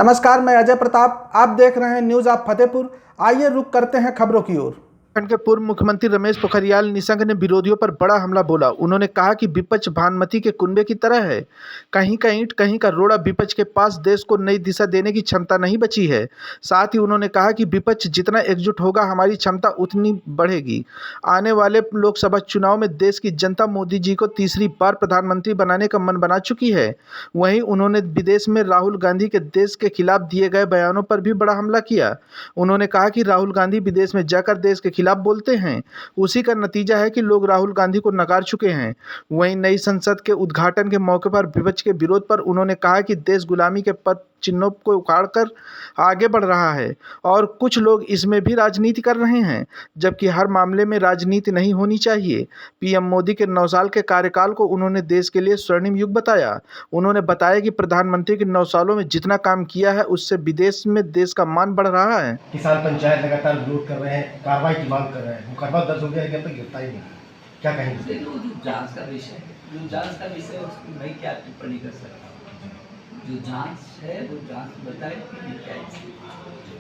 नमस्कार, मैं अजय प्रताप। आप देख रहे हैं न्यूज़ ऑफ फतेहपुर। आइए रुक करते हैं खबरों की ओर। उत्तराखंड के पूर्व मुख्यमंत्री रमेश पोखरियाल निशंक ने विरोधियों पर बड़ा हमला बोला। उन्होंने कहा कि विपक्ष भानुमति के कुनबे की तरह है, कहीं का ईंट कहीं का रोड़ा। विपक्ष के पास देश को नई दिशा देने की क्षमता नहीं बची है। साथ ही उन्होंने कहा कि विपक्ष जितना एकजुट होगा, हमारी क्षमता उतनी बढ़ेगी। आने वाले लोकसभा चुनाव में देश की जनता मोदी जी को तीसरी बार प्रधानमंत्री बनाने का मन बना चुकी है। वहीं उन्होंने विदेश में राहुल गांधी के देश के खिलाफ दिए गए बयानों पर भी बड़ा हमला किया। उन्होंने कहा कि राहुल गांधी विदेश में जाकर देश के खिलाफ बोलते हैं, उसी का नतीजा है कि लोग राहुल गांधी को नकार चुके हैं। वहीं नई संसद के उद्घाटन के मौके पर विपक्ष के विरोध पर उन्होंने कहा कि देश गुलामी के पद चिन्हों को उखाड़कर आगे बढ़ रहा है और कुछ लोग इसमें भी राजनीति कर रहे हैं, जबकि हर मामले में राजनीति नहीं होनी चाहिए। पीएम मोदी के 9 साल के कार्यकाल को उन्होंने देश के लिए स्वर्णिम युग बताया। उन्होंने बताया कि प्रधानमंत्री के 9 सालों में जितना काम किया है, उससे विदेश में देश का मान बढ़ रहा है। किसान पंचायत लगातार विरोध कर रहे हैं, कार्रवाई की मांग कर रहे हैं। मुकदमा दर्ज हो गया है, अब तक गिरफ्तारी नहीं की। क्या कहेंगे? जो जांच का विषय है, उसकी मैं क्या टिप्पणी कर सकता हूँ। जो जांच है वो जांच बताए कि क्या है।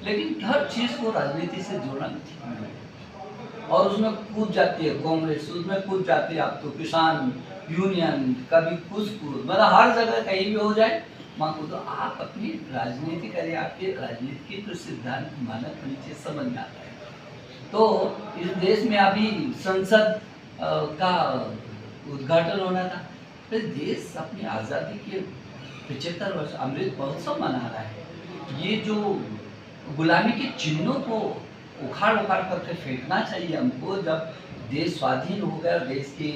लेकिन हर चीज को राजनीति से जोड़ना ठीक नहीं है। और उसमें कूद जाती है कांग्रेस, उसमें कूद जाती है आप तो किसान यूनियन, कभी कुछ मतलब हर जगह कहीं भी हो जाए माँ को। तो आप अपनी राजनीति करें, आपके राजनीति के तो सिद्धांत मानक नीचे समझ में आता है। तो इस देश में अभी संसद का उद्घाटन होना था। तो देश अपनी आज़ादी के 75 वर्ष अमृत महोत्सव मना रहा है। ये जो गुलामी के चिन्हों को उखाड़ करके फेंकना चाहिए हमको। जब देश स्वाधीन हो गया, देश की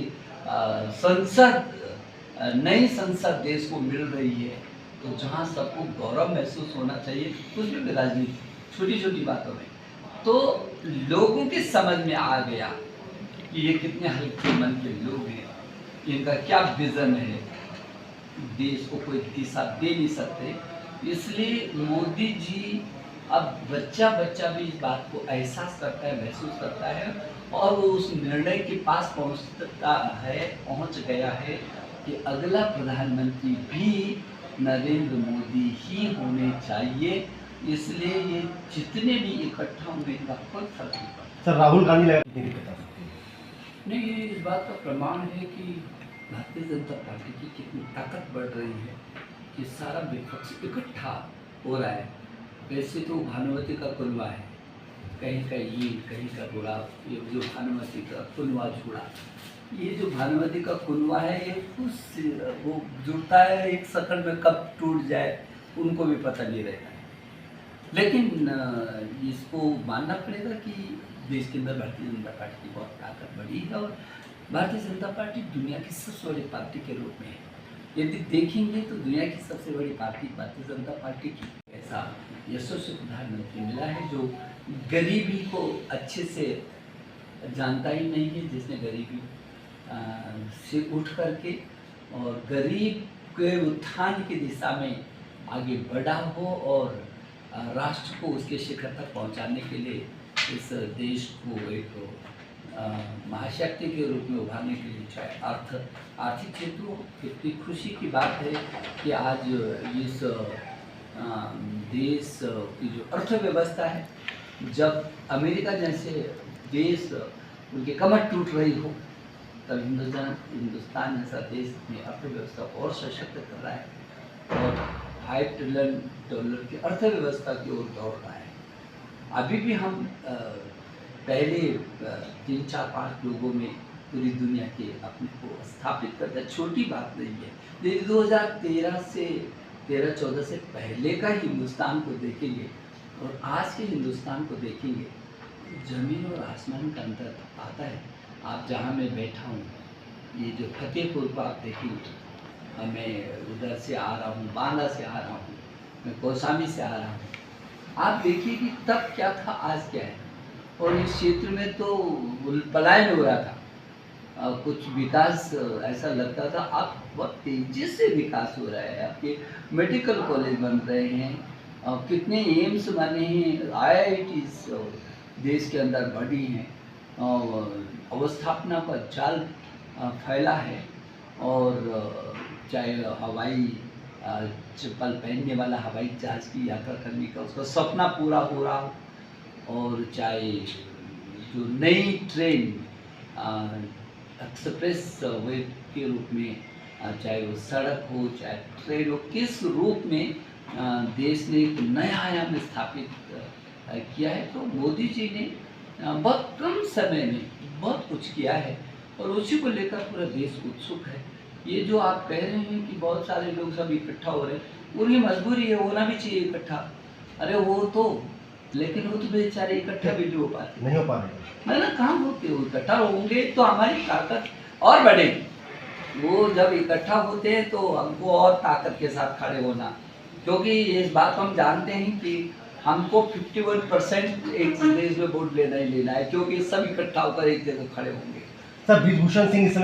संसद, नई संसद देश को मिल रही है, तो जहाँ सबको गौरव महसूस होना चाहिए, उसमें भी राजनीति छोटी छोटी बातों में तो लोगों की समझ में आ गया कि ये कितने हल्के मन के लोग हैं, इनका क्या विजन है, देश को कोई दिशा दे नहीं सकते। इसलिए मोदी जी अब बच्चा भी इस बात को एहसास करता है, महसूस करता है और वो उस निर्णय के पास पहुंच गया है कि अगला प्रधानमंत्री भी नरेंद्र मोदी ही होने चाहिए। इसलिए ये जितने भी इकट्ठा होंगे इनका कोई फर्क नहीं पड़ता। सर, राहुल गांधी लगा कितनी दिक्कत आ सकती है? नहीं, ये इस बात का प्रमाण है कि भारतीय जनता पार्टी की कितनी ताकत बढ़ रही है कि सारा विपक्ष इकट्ठा हो रहा है। वैसे तो भानुमति का कुनबा है, कहीं का ये कहीं का बुरा, ये जो भानुमति का कुनबा जुड़ा, ये जो भानुमति का कुनबा है ये कुछ वो जुड़ता है, एक सेकंड में कब टूट जाए उनको भी पता नहीं रहता है। लेकिन इसको मानना पड़ेगा कि देश के अंदर भारतीय जनता पार्टी की बहुत ताकत बढ़ी है और भारतीय जनता पार्टी दुनिया की सबसे बड़ी पार्टी के रूप में है। यदि देखेंगे तो दुनिया की सबसे बड़ी पार्टी भारतीय जनता पार्टी की ऐसा यशस्वी प्रधानमंत्री मिला है जो गरीबी को अच्छे से जानता ही नहीं है, जिसने गरीबी से उठ करके और गरीब के उत्थान की दिशा में आगे बढ़ा हो और राष्ट्र को उसके शिखर तक पहुंचाने के लिए इस देश को एक महाशक्ति के रूप में उभारने के लिए चाहे आर्थिक क्षेत्रों, कितनी खुशी की बात है कि आज इस देश की जो अर्थव्यवस्था है, जब अमेरिका जैसे देश उनकी कमर टूट रही हो, तब हिंदुस्तान जैसा देश अपनी अर्थव्यवस्था और सशक्त कर रहा है और $5 ट्रिलियन की अर्थव्यवस्था की ओर दौड़ रहा है। अभी भी हम पहले 3, 4, 5 लोगों में पूरी दुनिया के अपने को स्थापित करते हैं, छोटी बात नहीं है। लेकिन 2013 से 13-14 से पहले का हिंदुस्तान को देखेंगे और आज के हिंदुस्तान को देखेंगे, ज़मीन और आसमान का अंतर आता है। आप जहाँ मैं बैठा हूँ, ये जो फतेहपुर को आप देखेंगे, मैं उधर से आ रहा हूँ, बांदा से आ रहा हूँ, मैं कौसामी से आ रहा हूँ। आप देखिए कि तब क्या था, आज क्या है। और इस क्षेत्र में तो पलायन हो रहा था, कुछ विकास ऐसा लगता था। अब बहुत तेजी से विकास हो रहा है। आपके मेडिकल कॉलेज बन रहे हैं, कितने एम्स बने हैं, IITs देश के अंदर बढ़ी हैं और अवस्थापना का जाल फैला है। और चाहे हवाई चप्पल पहनने वाला हवाई जहाज की यात्रा करने का उसका सपना पूरा हो रहा हो, और चाहे जो नई ट्रेन एक्सप्रेस वे के रूप में, चाहे वो सड़क हो चाहे ट्रेन हो, किस रूप में देश ने एक नया आयाम स्थापित किया है। तो मोदी जी ने बहुत कम समय में बहुत कुछ किया है और उसी को लेकर पूरा देश उत्सुक है। ये जो आप कह रहे हैं कि बहुत सारे लोग सब इकट्ठा हो रहे हैं, उनकी मजबूरी है, होना भी चाहिए इकट्ठा। अरे वो तो, लेकिन वो तो बेचारे इकट्ठा भी नहीं हो पाते, नहीं हो पा रहे। ना कहाँ होते हो, इकट्ठा होंगे तो हमारी ताकत और बढ़ेगी। वो जब इकट्ठा होते हैं तो हमको और ताकत के साथ खड़े होना, क्योंकि इस बात हम जानते हैं कि हमको 51% एक देश में वोट लेना ही लेना है, क्योंकि सब इकट्ठा होकर एक जगह खड़े होंगे। सर, ब्रिजभूषण सिंह इस समय